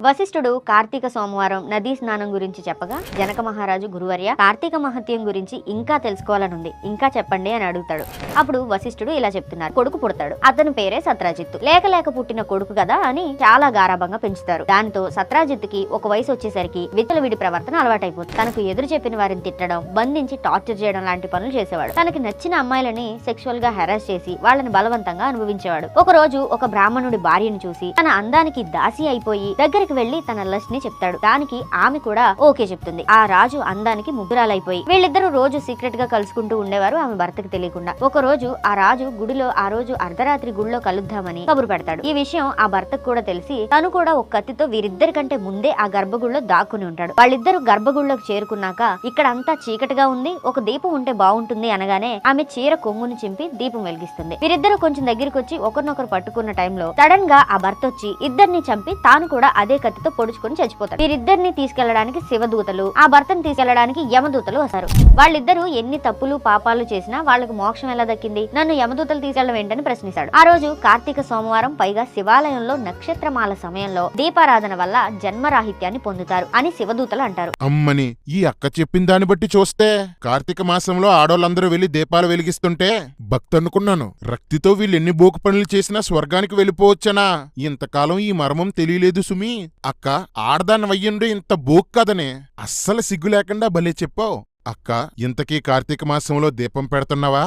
వశిష్ఠుడు కార్తీక సోమవారం నదీ స్నానం గురించి చెప్పగా జనక మహారాజు గురువర్య కార్తీక మహత్యం గురించి ఇంకా తెలుసుకోవాలనుంది, ఇంకా చెప్పండి అని అడుగుతాడు. అప్పుడు వశిష్ఠుడు ఇలా చెప్తున్నారు. కొడుకు పుడతాడు, అతని పేరే సత్రాజిత్తు. లేక పుట్టిన కొడుకు కదా అని చాలా గారాభంగా పెంచుతారు. దానితో సత్రాజిత్తుకి ఒక వయసు వచ్చేసరికి విచ్చలవిడి ప్రవర్తన అలవాటైపోతుంది. తనకు ఎదురు చెప్పిన వారిని తిట్టడం, బంధించి టార్చర్ చేయడం లాంటి పనులు చేసేవాడు. తనకి నచ్చిన అమ్మాయిలని సెక్సువల్ గా హెరాస్ చేసి వాళ్ళని బలవంతంగా అనుభవించేవాడు. ఒక రోజు ఒక బ్రాహ్మణుడి భార్యను చూసి తన అందానికి దాసి అయిపోయి దగ్గరికి వెళ్లి తన లస్ట్ ని చెప్తాడు. దానికి ఆమె కూడా ఓకే చెప్తుంది. ఆ రాజు అందానికి ముగ్గురాలైపోయి వీళ్ళిద్దరూ రోజు సీక్రెట్ గా కలుసుకుంటూ ఉండేవారు ఆమె భర్తకి తెలియకుండా. ఒక రోజు ఆ రాజు గుడిలో ఆ రోజు అర్ధరాత్రి గుడిలో కలుద్దామని కబురు పెడతాడు. ఈ విషయం ఆ భర్తకు కూడా తెలిసి తను కూడా ఒక కత్తితో వీరిద్దరికంటే ముందే ఆ గర్భగుడిలో దాక్కుని ఉంటాడు. వాళ్ళిద్దరూ గర్భగుడిలోకి చేరుకున్నాక ఇక్కడ అంతా చీకటిగా ఉంది, ఒక దీపం ఉంటే బాగుంటుంది అనగానే ఆమె చీర కొంగును చింపి దీపం వెలిగిస్తుంది. వీరిద్దరూ కొంచెం దగ్గరికి వచ్చి ఒకరినొకరు పట్టుకున్న టైంలో సడన్ గా ఆ భర్త వచ్చి ఇద్దరిని చంపి తాను కూడా అదే కత్తితో పొడుచుకొని చచ్చిపోతాడు. వీరిద్దరిని తీసుకెళ్లడానికి శివదూతలు, ఆ భర్తను తీసుకెళ్లడానికి యమదూతలు వస్తారు. వాళ్ళిద్దరూ ఎన్ని తప్పులు పాపాలు చేసినా వాళ్ళకు మోక్షం ఎలా దక్కింది, నన్ను యమదూతలు తీసుకెళ్లడం ఏంటని ప్రశ్నిస్తాడు. ఆ రోజు కార్తీక సోమవారం, పైగా శివాలయంలో నక్షత్రమాల సమయంలో దీపారాధన వల్ల జన్మరాహిత్యాన్ని పొందుతారు అని శివదూతలు అంటారు. అమ్మని ఈ అక్క చెప్పిన దాన్ని బట్టి చూస్తే కార్తీక మాసంలో ఆడోళ్ళందరూ వెళ్లి దీపాలు వెలిగిస్తుంటే భక్తి అనుకున్నాను. రక్తితో వీళ్ళు ఎన్ని బోకు పనులు చేసినా స్వర్గానికి వెళ్ళిపోవచ్చనా? ఇంతకాలం ఈ మర్మం తెలియలేదు సుమి. అక్క ఆడదాన్ని వయ్యండు ఇంత బోక్ కదనే, అస్సలు సిగ్గు లేకుండా భలే చెప్పావు. అక్క ఇంతకీ కార్తీక మాసంలో దీపం పెడుతున్నావా?